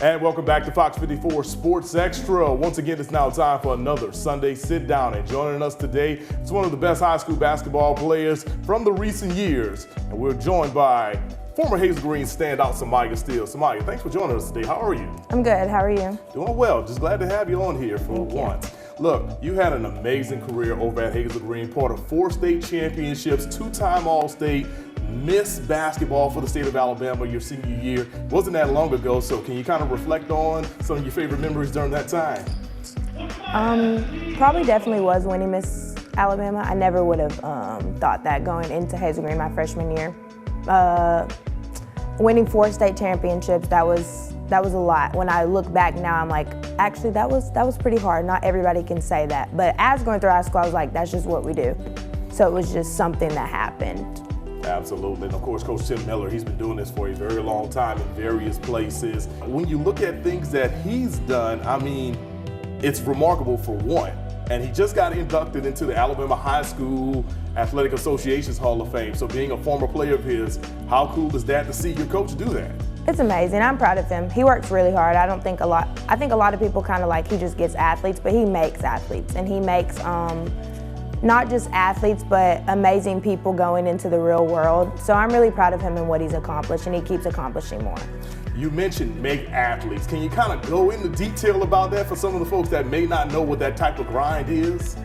And welcome back to FOX54 Sports Extra. Once again, it's now time for another Sunday Sit-Down. And joining us today is one of the best high school basketball players from the recent years. And we're joined by former Hazel Green standout Samiya Steele. Samiya, thanks for joining us today. How are you? I'm good. How are you? Doing well. Just glad to have you on here for once. Look, you had an amazing career over at Hazel Green, part of 4 state championships, 2-time All-State, Miss Basketball for the state of Alabama your senior year. Wasn't that long ago, so can you kind of reflect on some of your favorite memories during that time? Probably definitely was winning Miss Alabama. I never would have thought that going into Hazel Green my freshman year. Winning 4 state championships, that was a lot. When I look back now, I'm like, actually that was pretty hard. Not everybody can say that. But as going through high school, I was like, that's just what we do. So it was just something that happened. Absolutely, and of course, Coach Tim Miller, he's been doing this for a very long time in various places. When you look at things that he's done, I mean, it's remarkable for one. And he just got inducted into the Alabama High School Athletic Association's Hall of Fame. So being a former player of his, how cool is that to see your coach do that? It's amazing. I'm proud of him. He works really hard. I think a lot of people kind of like he just gets athletes, but he makes athletes, and he makes not just athletes, but amazing people going into the real world. So I'm really proud of him and what he's accomplished, and he keeps accomplishing more. You mentioned make athletes. Can you kind of go into detail about that for some of the folks that may not know what that type of grind is?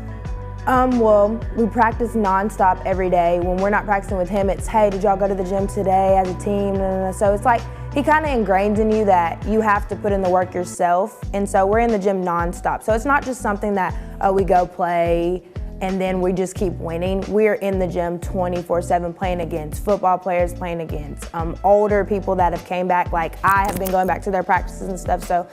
Well, we practice nonstop every day. When we're not practicing with him, it's, hey, did y'all go to the gym today as a team? So it's like he kind of ingrains in you that you have to put in the work yourself. And so we're in the gym nonstop. So it's not just something that, we go play and then we just keep winning. We're in the gym 24/7 playing against football players, playing against older people that have came back. Like I have been going back to their practices and stuff. So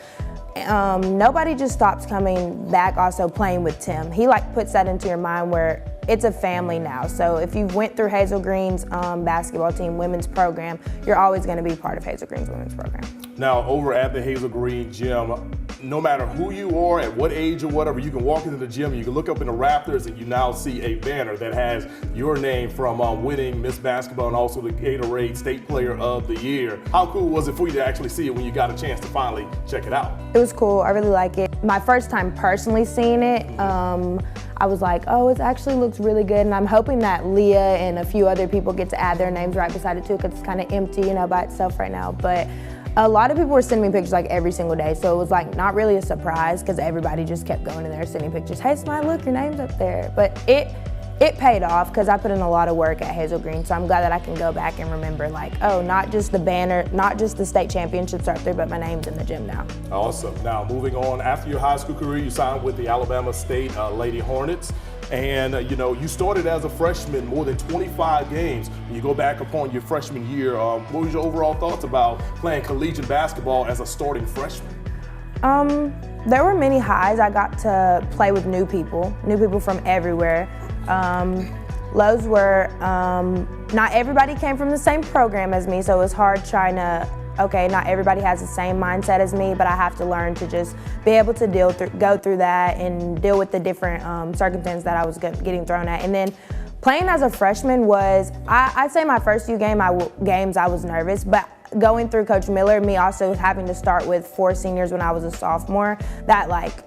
nobody just stops coming back also playing with Tim. He like puts that into your mind where it's a family now. So if you went through Hazel Green's basketball team women's program, you're always going to be part of Hazel Green's women's program. Now over at the Hazel Green gym, no matter who you are, at what age or whatever, you can walk into the gym, you can look up in the rafters and you now see a banner that has your name from winning Miss Basketball and also the Gatorade State Player of the Year. How cool was it for you to actually see it when you got a chance to finally check it out? It was cool. I really like it. My first time personally seeing it, I was like, oh, it actually looks really good, and I'm hoping that Leah and a few other people get to add their names right beside it too, because it's kind of empty, by itself right now. But a lot of people were sending me pictures like every single day, so it was like not really a surprise because everybody just kept going in there sending pictures. Hey, Smile, look, your name's up there. But it paid off because I put in a lot of work at Hazel Green, so I'm glad that I can go back and remember like, oh, not just the banner, not just the state championships are up there, but my name's in the gym now. Awesome. Now, moving on, after your high school career, you signed with the Alabama State Lady Hornets. And, you started as a freshman, more than 25 games. When you go back upon your freshman year, what was your overall thoughts about playing collegiate basketball as a starting freshman? There were many highs. I got to play with new people from everywhere. Lows were, not everybody came from the same program as me, so it was hard trying to, okay, not everybody has the same mindset as me, but I have to learn to just be able to go through that and deal with the different circumstances that I was getting thrown at. And then playing as a freshman was, I'd say my first few games I was nervous, but going through Coach Miller, me also having to start with 4 seniors when I was a sophomore, that like,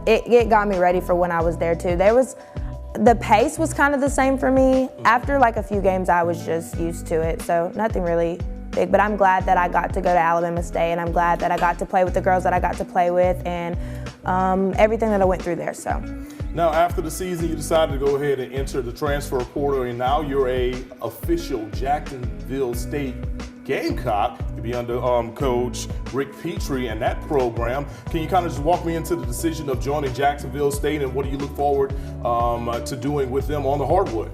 it got me ready for when I was there too. The pace was kind of the same for me. After like a few games, I was just used to it, so nothing really big, but I'm glad that I got to go to Alabama State, and I'm glad that I got to play with the girls that I got to play with, and everything that I went through there. So. Now, after the season, you decided to go ahead and enter the transfer portal, and now you're a official Jacksonville State Gamecock. You'll be under Coach Rick Petrie and that program. Can you kind of just walk me into the decision of joining Jacksonville State, and what do you look forward to doing with them on the hardwood?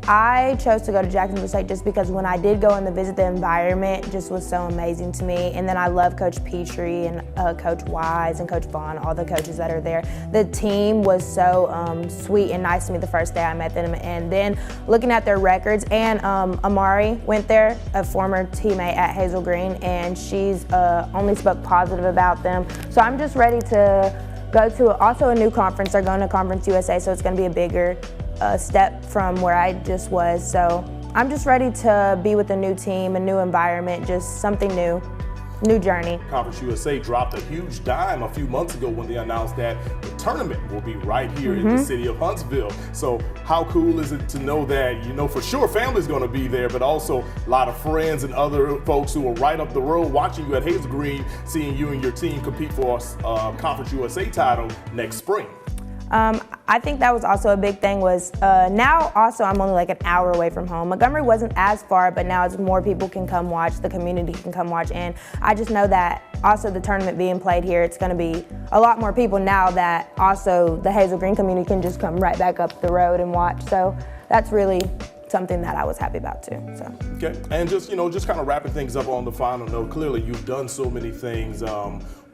I chose to go to Jacksonville State just because when I did go and visit the environment just was so amazing to me. And then I love Coach Petrie and Coach Wise and Coach Vaughn, all the coaches that are there. The team was so sweet and nice to me the first day I met them. And then looking at their records, and Amari went there, a former teammate at Hazel Green, and she's only spoke positive about them. So I'm just ready to go to also a new conference. They're going to Conference USA, so it's going to be a bigger step from where I just was. So I'm just ready to be with a new team, a new environment, just something new. new journey. Conference USA dropped a huge dime a few months ago when they announced that the tournament will be right here in the city of Huntsville. So how cool is it to know that, you know, for sure family's going to be there, but also a lot of friends and other folks who are right up the road watching you at Hazel Green, seeing you and your team compete for a Conference USA title next spring. I think that was also a big thing was now also I'm only like an hour away from home. Montgomery wasn't as far, but now it's more people can come watch, the community can come watch, and I just know that also the tournament being played here, it's going to be a lot more people now that also the Hazel Green community can just come right back up the road and watch. So that's really something that I was happy about too. So. Okay, and just, you know, just kind of wrapping things up on the final note, clearly you've done so many things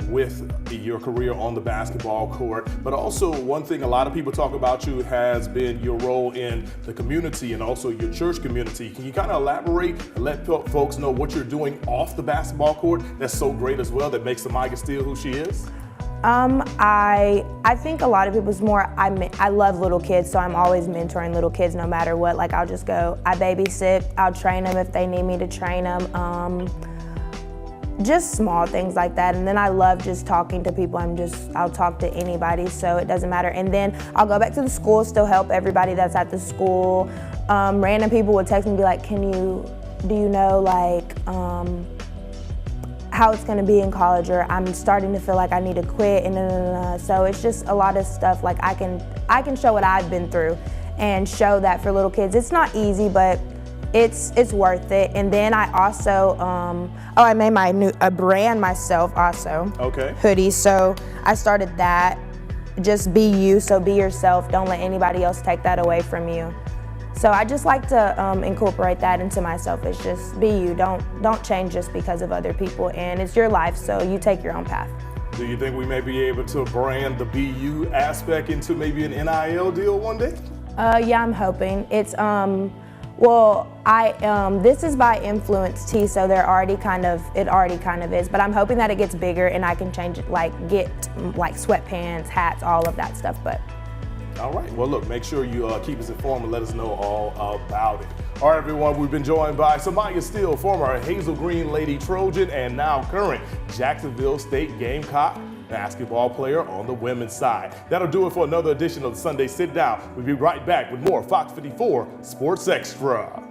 with your career on the basketball court, but also one thing a lot of people talk about you has been your role in the community and also your church community. Can you kind of elaborate and let folks know what you're doing off the basketball court that's so great as well, that makes Samiya Steele who she is? I think a lot of people's more, I love little kids, so I'm always mentoring little kids no matter what. Like I'll just go, I babysit, I'll train them if they need me to train them. Just small things like that. And then I love just talking to people. I'll talk to anybody, so it doesn't matter. And then I'll go back to the school, still help everybody that's at the school. Random people would text me and be like, do you know like, how it's gonna be in college, or I'm starting to feel like I need to quit, and so it's just a lot of stuff. Like I can show what I've been through and show that for little kids. It's not easy, but it's worth it. And then I also, I made a brand myself also. Okay. Hoodies, so I started that. Just be you, so be yourself. Don't let anybody else take that away from you. So I just like to incorporate that into myself. It's just be you. Don't change just because of other people, and it's your life, so you take your own path. Do you think we may be able to brand the be you aspect into maybe an NIL deal one day? Yeah, I'm hoping. It's this is by Influence T, so it already kind of is, but I'm hoping that it gets bigger and I can change it, get sweatpants, hats, all of that stuff. But all right, well look, make sure you keep us informed and let us know all about it. All right, everyone, we've been joined by Samiya Steele, former Hazel Green Lady Trojan and now current Jacksonville State Gamecock basketball player on the women's side. That'll do it for another edition of the Sunday Sit Down. We'll be right back with more Fox 54 Sports Extra.